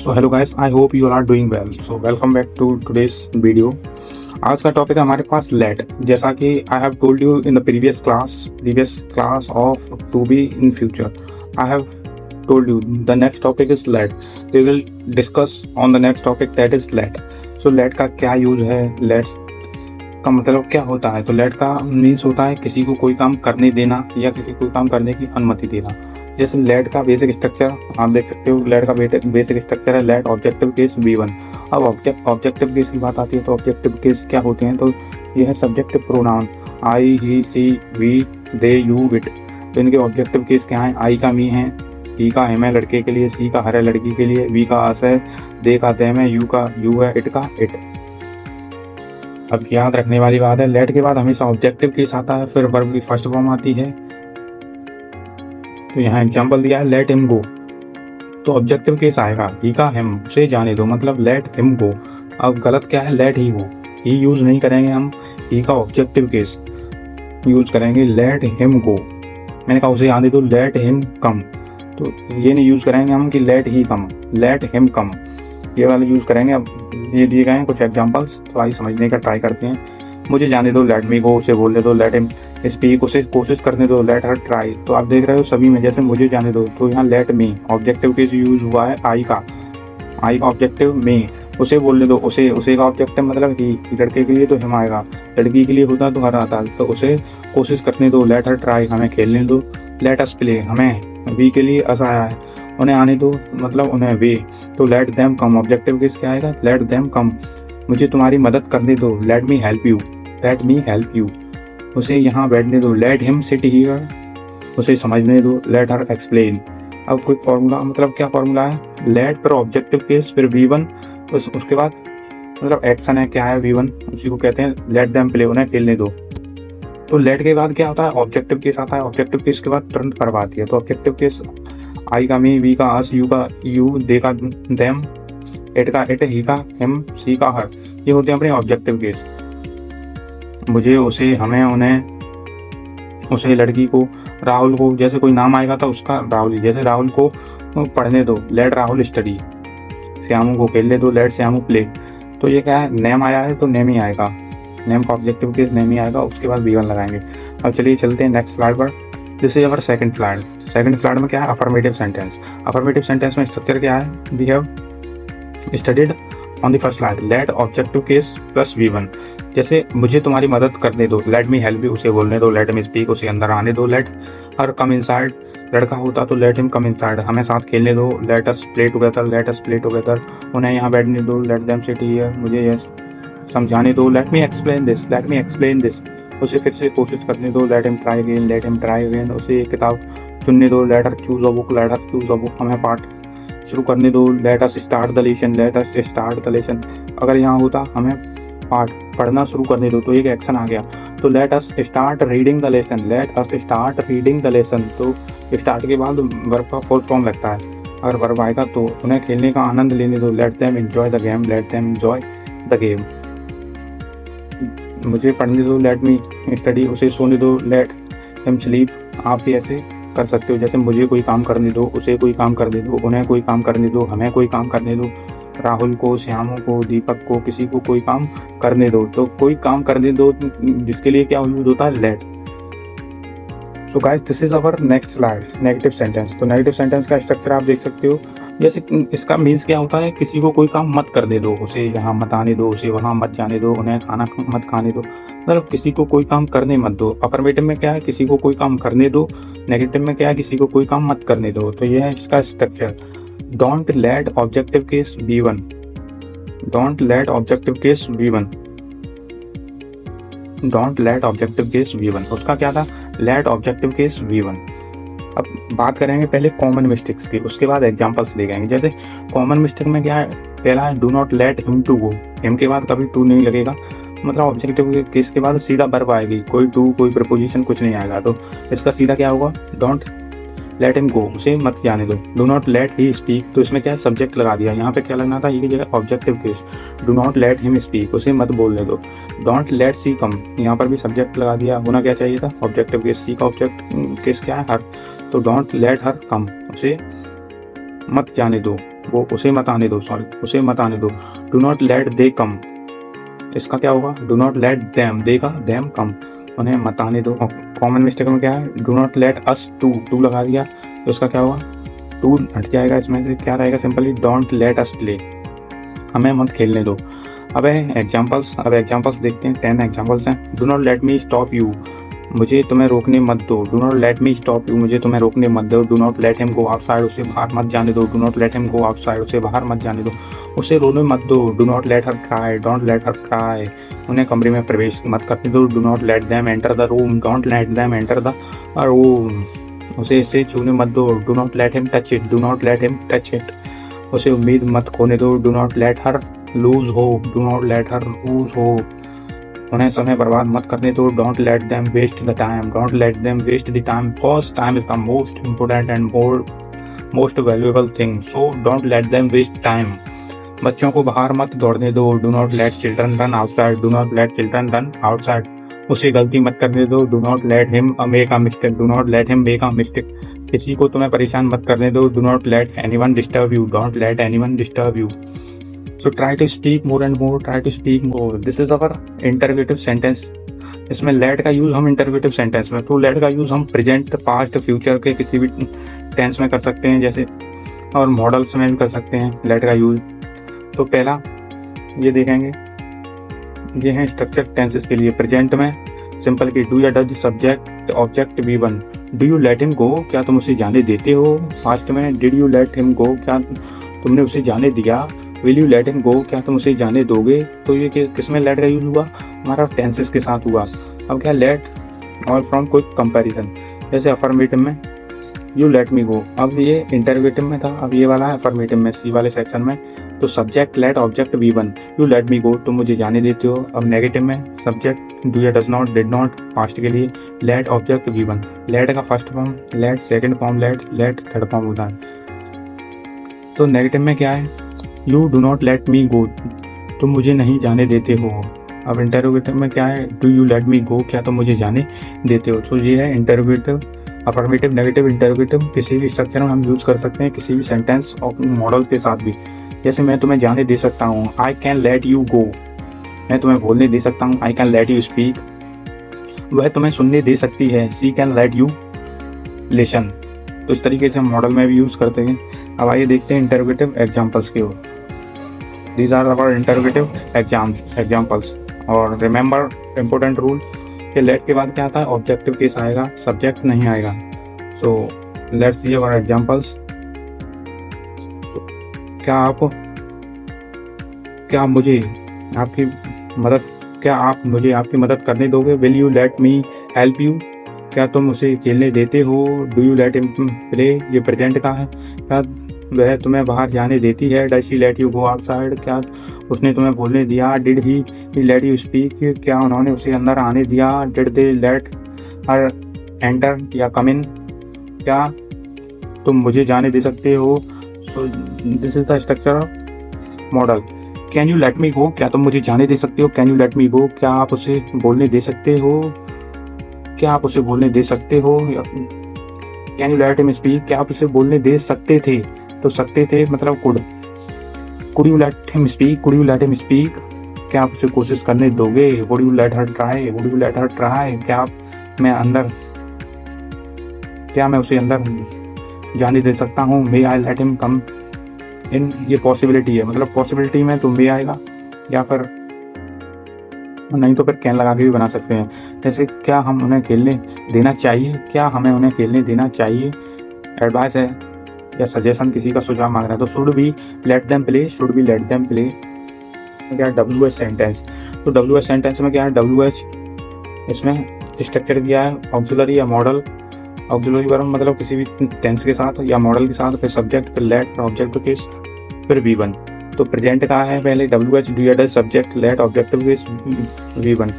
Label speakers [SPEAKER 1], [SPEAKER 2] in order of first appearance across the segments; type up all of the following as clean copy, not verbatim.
[SPEAKER 1] So hello guys, I hope you are doing well. So welcome back to today's video. आज का topic है हमारे पास let. जैसा कि I have told you in the previous class of to be in future, I have told you the next topic is let. We will discuss on the next topic, that is let. So let का क्या use है, let का मतलब क्या होता है। तो let का मीन्स होता है किसी को कोई काम करने देना या किसी को काम करने की अनुमति देना। जैसे let का बेसिक स्ट्रक्चर आप देख सकते हो। let का बेसिक स्ट्रक्चर है let ऑब्जेक्टिव केस V1। अब ऑब्जेक्टिव केस की बात आती है तो ऑब्जेक्टिव केस क्या होते हैं, तो यह है subjective pronoun I, he, she, we, they, you, it. तो इनके ऑब्जेक्टिव केस क्या है, आई का मी है, ई का हिम है लड़के के लिए, सी का हर है लड़की के लिए, वी का अस है, दे का देम है, यू का यू है, इट का इट। अब याद रखने वाली बात है, लेट के बाद हमेशा ऑब्जेक्टिव केस आता है, फिर वर्ब की फर्स्ट फॉर्म आती है। तो यहाँ एग्जांपल दिया है लेट हिम गो, तो ऑब्जेक्टिव केस आएगा ही का हिम, उसे जाने दो, मतलब लेट हिम गो। अब गलत क्या है, लेट ही गो, ही यूज नहीं करेंगे हम, ही का ऑब्जेक्टिव केस यूज करेंगे लेट हिम गो। मैंने कहा उसे आने दो, लेट हिम कम, तो ये नहीं यूज करेंगे हम कि लेट ही कम, लेट हिम कम, ये वाले यूज करेंगे। अब ये दिए गए हैं कुछ एग्जांपल्स, तो आइए समझने का ट्राई करते हैं। मुझे जाने दो, लेट मी गो, उसे बोलने दो, लेट हिम स्पीक, उसे कोशिश करने दो, लेट हर ट्राई। तो आप देख रहे हो सभी में जैसे मुझे जाने दो, तो यहाँ let me objective case use हुआ है आई का ऑब्जेक्टिव मी, उसे बोलने दो, उसे का ऑब्जेक्टिव मतलब ही, लड़के के लिए तो हिम आएगा, लड़की के लिए होता तो हर आता, तो उसे कोशिश करने दो, लेट हर ट्राई, हमें खेलने दो, लेट अस प्ले, हमें वी के लिए अस आया है, उन्हें आने दो मतलब उन्हें वे, तो let them come objective case क्या आएगा, लेट देम कम। मुझे तुम्हारी मदद करने दो, late me help you, let me help you. उसे यहाँ बैठने दो, लेट हिम सिट हियर, उसे समझने दो, लेट हर एक्सप्लेन। अब कोई फॉर्मूला, मतलब क्या फॉर्मूला है, लेट पर ऑब्जेक्टिव केस फिर V1, उसके बाद मतलब एक्शन है क्या है V1, उसी को कहते हैं लेट देम प्ले, उन्हें खेलने दो। तो लेट के बाद क्या होता है, ऑब्जेक्टिव केस आता है, ऑब्जेक्टिव केस के बाद तुरंत वर्ब आती है। तो ऑब्जेक्टिव केस आई का मी, वी का अस, यू का यू, दे का देम, इट का इट, ही का हिम, सी का हर, ये होते हैं अपने ऑब्जेक्टिव केस। मुझे, उसे, हमें, उन्हें, उसे, लड़की को, राहुल को, जैसे कोई नाम आएगा तो उसका राहुल, जैसे राहुल को पढ़ने दो, लेट राहुल स्टडी, श्यामू को खेलने दो, लेट श्यामू प्ले। तो ये क्या है, नेम आया है तो नेम ही आएगा, नेम का ऑब्जेक्टिव केस नेम ही आएगा, उसके बाद V1 लगाएंगे। अब चलिए चलते हैं नेक्स्ट स्लाइड पर। This is our second slide. Second slide में क्या है, अफर्मेटिव सेंटेंस। अफर्मेटिव सेंटेंस में स्ट्रक्चर क्या है, we have studied on the first slide, let objective case plus V1। जैसे मुझे तुम्हारी मदद करने दो, लेट मी हेल्प यू, उसे बोलने दो, लेट मी स्पीक, उसे अंदर आने दो, लेट हर कम इनसाइड, लड़का होता तो लेट हिम कम इनसाइड, हमें साथ खेलने दो, let us play together, let us play together, उन्हें यहाँ बैठने दो, लेट देम सिट हियर, मुझे ये समझाने दो, let me explain this, let me explain this, उसे फिर से कोशिश करने दो, let him try again, let him try again, उसे एक किताब चुनने दो, let her choose a book, let her choose a book, हमें पाठ शुरू करने दो, let us start the lesson, let us start the lesson. अगर यहाँ होता हमें पाठ पढ़ना शुरू करने दो, तो एक एक्शन आ गया, तो let us start reading the lesson, let us start reading the lesson. तो स्टार्ट के बाद वर्ब का फोर्थ फॉर्म लगता है, अगर वर्ब आएगा तो उन्हें खेलने का आनंद लेने दो, let them enjoy the game, let them enjoy the game. मुझे पढ़ने दो, लेट मी स्टडी, उसे सोने दो, लेट हिम स्लीप। आप भी ऐसे कर सकते हो, जैसे मुझे कोई काम करने दो, उसे कोई काम करने दो, उन्हें कोई काम करने दो, हमें कोई काम करने दो, राहुल को, श्यामू को, दीपक को, किसी को कोई काम करने दो। तो कोई काम करने दो जिसके लिए क्या यूज होता है, let. So guys, this is our next slide, negative sentence. तो नेगेटिव सेंटेंस का स्ट्रक्चर आप देख सकते हो। जैसे इसका मीन्स क्या होता है, किसी को कोई काम मत करने दो, उसे यहाँ मत आने दो, उसे वहाँ मत जाने दो, उन्हें खाना मत खाने दो, मतलब किसी को कोई काम करने मत दो। अफर्मेटिव में क्या है, किसी को कोई काम करने दो, नेगेटिव में क्या है, किसी को कोई काम मत करने दो। तो यह है इसका structure. Don't let objective case V1, don't let objective case V1, don't let objective case V1, उसका क्या था, लेट ऑब्जेक्टिव केस V1। अब बात करेंगे पहले कॉमन मिस्टेक्स की, उसके बाद एग्जांपल्स देखेंगे। जैसे कॉमन मिस्टेक में क्या है, पहला है do not let him to go, him के बाद कभी टू नहीं लगेगा, मतलब ऑब्जेक्टिव केस के बाद सीधा वर्ब आएगी, कोई टू कोई प्रपोजिशन कुछ नहीं आएगा। तो इसका सीधा क्या होगा, डोंट लेट हिम गो, उसे मत जाने दो। Do not late he speak, तो इसमें क्या है, सब्जेक्ट लगा दिया, यहाँ पे क्या लगना था, ये की जगह objective case, do not let him speak, उसे मत बोलने दो। डोंट लेट सी कम, यहाँ पर भी सब्जेक्ट लगा दिया, होना क्या चाहिए था, ऑब्जेक्टिव केस, सी का ऑब्जेक्ट केस क्या है, हर, तो डोंट लेट हर कम, उसे मत जाने दो। वो उसे मत आने दो, सॉरी उसे मत आने दो। डू नॉट लेट दे कम, इसका क्या होगा, डू नॉट लेट देम, दे का देम कम, उन्हें मत आने दो। कॉमन मिस्टेक में क्या है, do not let us to लगा दिया तो इसका क्या होगा, टू हट जाएगा, इसमें से क्या रहेगा, simply don't let us play, हमें मत खेलने दो। अब एग्जांपल्स देखते हैं, 10 एग्जांपल्स हैं। Do not let me stop you, मुझे तुम्हें रोकने मत दो। Do not let me stop you, मुझे तुम्हें रोकने मत दो। Do not let him go outside, उसे बाहर मत जाने दो। Do not let him go outside, उसे बाहर मत जाने दो, उसे रोने मत दो। Do not let her cry, don't let her cry, उन्हें कमरे में प्रवेश मत करने दो। Do not late them enter the room, don't let them enter the room, उसे इसे छूने मत दो। Do not let him touch it, do not let him touch it, उसे उम्मीद मत खोने दो। Do not let her lose hope, do not let her lose hope, उन्हें समय बर्बाद मत करने दो। Don't let them waste the time, don't let them waste the time, because time is the most important and most valuable thing, so don't let them waste time. बच्चों को बाहर मत दौड़ने दो। Do not let children run outside, do not let children run outside, उसे गलती मत करने दो। Do not let him make a mistake, do not let him make a mistake, किसी को तुम्हें परेशान मत करने दो। Do not let anyone disturb you, don't let anyone disturb you, so try to speak more and more, try to speak more. This is our interrogative sentence. इसमें let का use हम interrogative sentence में, तो let का use हम present, past, future के किसी भी tense में कर सकते हैं जैसे, और मॉडल्स में भी कर सकते हैं let का यूज़। तो पहला ये देखेंगे, ये है स्ट्रक्चर टेंसेस के लिए। प्रेजेंट में सिंपल की डू या does subject object V1, do you let him गो, क्या तुम उसे जाने देते हो। पास्ट में डिड यू लेट हिम गो, क्या तुमने उसे जाने दिया। विल यू लेट हिम गो, क्या तुम उसे जाने दोगे। तो ये किसमें लेट का यूज हुआ, हमारा टेंसेस के साथ हुआ। अब क्या लेट और फ्रॉम क्विक कंपैरिजन, जैसे अफर्मेटिव में यू लेट मी गो, अब ये इंटरोगेटिव में था, अब ये वाला है अफर्मेटिव में सी वाले सेक्शन में। तो subject let object V1, you let me go, तुम मुझे जाने देते हो। अब नेगेटिव में सब्जेक्ट डू या does not, did not, past के लिए लेट ऑब्जेक्ट V1, लेट का first form let, second form let third form होता है। तो नेगेटिव में क्या है, you do not let me go, तुम मुझे नहीं जाने देते हो। अब इंटरोगेटिव में क्या है, do you let me go, क्या तुम मुझे जाने देते हो। तो ये है इंटरोगेटिव, अफर्मेटिव, नेगेटिव, इंटरोगेटिव, किसी भी स्ट्रक्चर में हम यूज कर सकते हैं, किसी भी सेंटेंस और मॉडल के साथ भी। जैसे मैं तुम्हें जाने दे सकता हूँ, आई कैन लेट यू गो, मैं तुम्हें बोलने दे सकता हूँ। I can let you speak, वह तुम्हें सुनने दे सकती है। She can let you listen, तो इस तरीके से हम मॉडल में भी यूज करते हैं। अब आइए देखते हैं इंटरोगेटिव एग्जाम्पल्स की ओर। These are our interrogative examples. और रिमेंबर इम्पोर्टेंट रूल कि लेट के बाद क्या आता है, ऑब्जेक्टिव केस आएगा, सब्जेक्ट नहीं आएगा। So let's see our examples. क्या आप मुझे आपकी मदद करने दोगे। Will you let me help you, क्या तुम उसे खेलने देते हो। Do you let him play, ये प्रेजेंट का है, क्या वह तुम्हें बाहर जाने देती है। Does she let you go outside, क्या उसने तुम्हें बोलने दिया। Did he let you speak, क्या उन्होंने उसे अंदर आने दिया। Did they let her enter या कम इन, क्या तुम मुझे जाने दे सकते हो। So this is the structure of modal. Can you let me go, क्या तुम मुझे जाने दे सकते हो। Can you let me go, क्या आप उसे बोलने दे सकते हो, क्या आप उसे बोलने दे सकते हो। Can you let him speak, क्या आप उसे बोलने दे सकते थे, तो सकते थे मतलब could you let him speak, could you let him speak, क्या आप उसे कोशिश करने दोगे। Would you let her try, would you let her try, क्या मैं उसे अंदर जाने दे सकता हूँ। मे आई लेट हिम कम इन, ये पॉसिबिलिटी है, मतलब पॉसिबिलिटी में तो मे आएगा, या फिर नहीं तो फिर कैन लगा के भी बना सकते हैं। जैसे क्या हम उन्हें खेलने देना चाहिए, क्या हमें उन्हें खेलने देना चाहिए। एडवाइस है या सजेशन, किसी का सुझाव मांग रहा है, तो should be late them play, should be late them play. क्या WH सेंटेंस, तो WH सेंटेंस में क्या है, WH इसमें स्ट्रक्चर दिया है ऑक्सिलरी या मॉडल। ऑक्सिलरी वर्ब मतलब किसी भी टेंस के साथ या मॉडल के साथ, फिर सब्जेक्ट, फिर लेट, फिर ऑब्जेक्टिव केस, फिर V1। तो प्रेजेंट का है पहले WH, डू या does subject, let objective case, V1।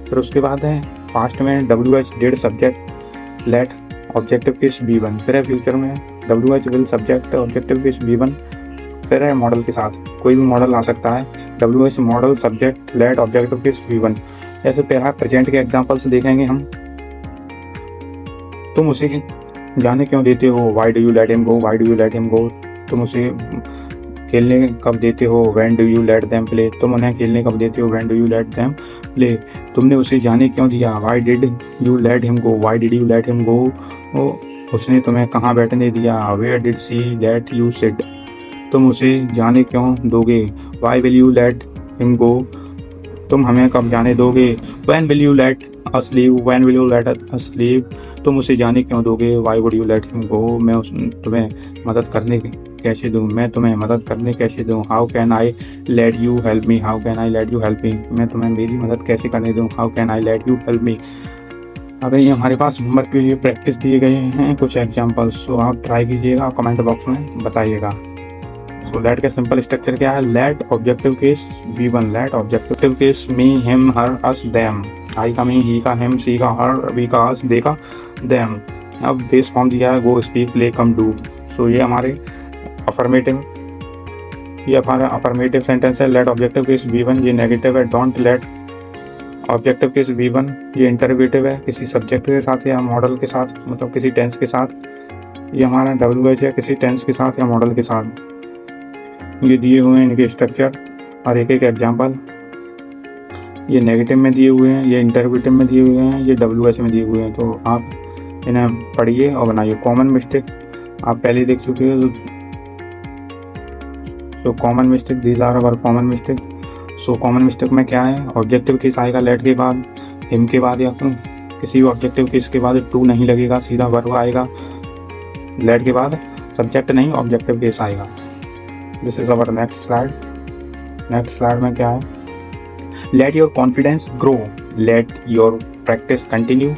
[SPEAKER 1] फिर उसके बाद है पास्ट में WH did subject, let objective case, V1। फिर है फ्यूचर में WH will subject, objective case, V1। फिर है मॉडल के साथ, कोई भी मॉडल आ सकता है, WH model subject, let objective case, V1। ऐसे पहला प्रेजेंट के एग्जांपल्स देखेंगे हम। तुम उसे जाने क्यों देते हो, why do you let him go, why do you let him go, तुम उसे खेलने कब देते हो, when do you let them play, तुम उन्हें खेलने कब देते हो, when do you let them play, तुमने उसे जाने क्यों दिया, why did you let him go, why did you let him go, उसने तुम्हें कहाँ बैठने दिया, where did she let you sit, तुम उसे जाने क्यों दोगे, why will you let him go, तुम हमें कब जाने दोगे, when will you let us leave, when will you let us leave, तुम उसे जाने क्यों दोगे, why would you let him गो, मैं तुम्हें मदद करने कैसे दूँ, मैं तुम्हें मदद करने कैसे दूँ, how can I let you help me, how can I let you help me, मैं तुम्हें मेरी मदद कैसे करने दूँ, how can I let you help me. अब ये हमारे पास होमवर्क के लिए प्रैक्टिस दिए गए हैं कुछ एग्जाम्पल्स, तो आप ट्राई कीजिएगा, कमेंट बॉक्स में बताइएगा। सो लेट का सिंपल स्ट्रक्चर क्या है, let objective case V1, let objective case me him her us them, I का मी, ही का हिम, सी का हर, वी का अस, दे का देम। अब बेस फॉर्म दिया है गो, स्पीक, प्ले, कम, डू। सो ये हमारे अफर्मेटिव सेंटेंस है। लेट ऑब्जेक्टिव केस V1 ये नेगेटिव है। Don't let objective case V1 ये इंटरोगेटिव है, किसी सब्जेक्ट के साथ या मॉडल के साथ, मतलब किसी टेंस के साथ। ये हमारा WH है, किसी टेंस के साथ या मॉडल के साथ। ये दिए हुए हैं इनके स्ट्रक्चर और एक एक एग्जाम्पल। ये नेगेटिव में दिए हुए हैं, ये इंटरोगेटिव में दिए हुए हैं, ये WH में दिए हुए हैं। तो आप इन्हें पढ़िए और बनाइए। कॉमन मिस्टेक आप पहले देख चुके हो। So common mistake, these are our common mistake. So common mistake में क्या है, ऑब्जेक्टिव केस आएगा लेट के बाद, हिम के बाद या किसी ऑब्जेक्टिव केस के बाद टू नहीं लगेगा, सीधा वर्ब आएगा। लेट के बाद सब्जेक्ट नहीं ऑब्जेक्टिव केस आएगा। This is our next slide. Next slide में क्या है, let your confidence grow, let your practice continue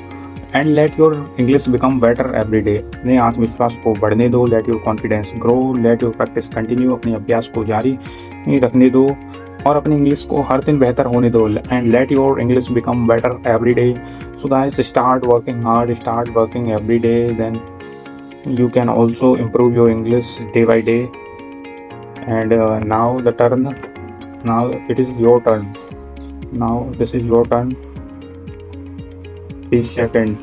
[SPEAKER 1] and let your English become better every day. अपने आत्मविश्वास को बढ़ने दो, let your confidence grow, let your practice continue, अपने अभ्यास को जारी रखने दो और अपनी इंग्लिश को हर दिन बेहतर होने दो। And let your English become better every day. So guys start working hard, start working every day, then you can also improve your English day by day. And now it is your turn. Now this is your turn. Please second.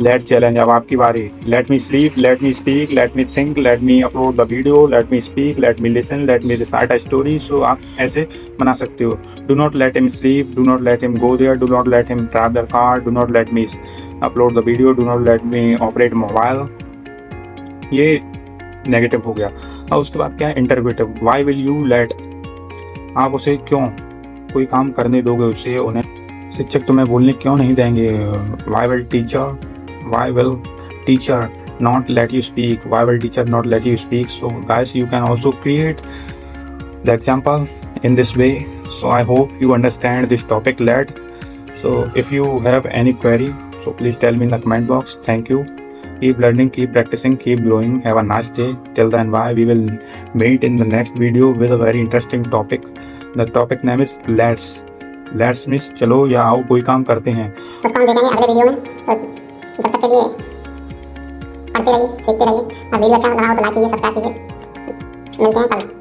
[SPEAKER 1] Let challenge, अब आपकी बारी। Let me sleep, let me speak, let me think, let me upload the video, let me speak, let me listen, let me recite a story. So आप ऐसे बना सकते हो। Do not let him sleep, do not let him go there, do not let him drive the car, do not let me upload the video, do not let me operate mobile. ये negative हो गया। अब उसके बाद क्या है, interrogative. Why will you let, आप उसे क्यों कोई काम करने दोगे उसे, उन्हें शिक्षक तुम्हें बोलने क्यों नहीं देंगे। Why will teacher not let you speak, why will teacher not let you speak. So guys you can also create the example in this way. So I hope you understand this topic let. So if you have any query, so please tell me in the comment box. Thank you. Keep learning, keep practicing, keep growing. Have a nice day. Till then, bye. We will meet in the next video with a very interesting topic. The topic name is let's. Let's means चलो या आओ कोई काम करते हैं।
[SPEAKER 2] उसको हम देखेंगे अगले वीडियो में। तो जब तक के लिए पढ़ते रहिए, सीखते रहिए और वीडियो अच्छा लगा हो तो लाइक कीजिए, सब्सक्राइब कीजिए। मिलते हैं कल।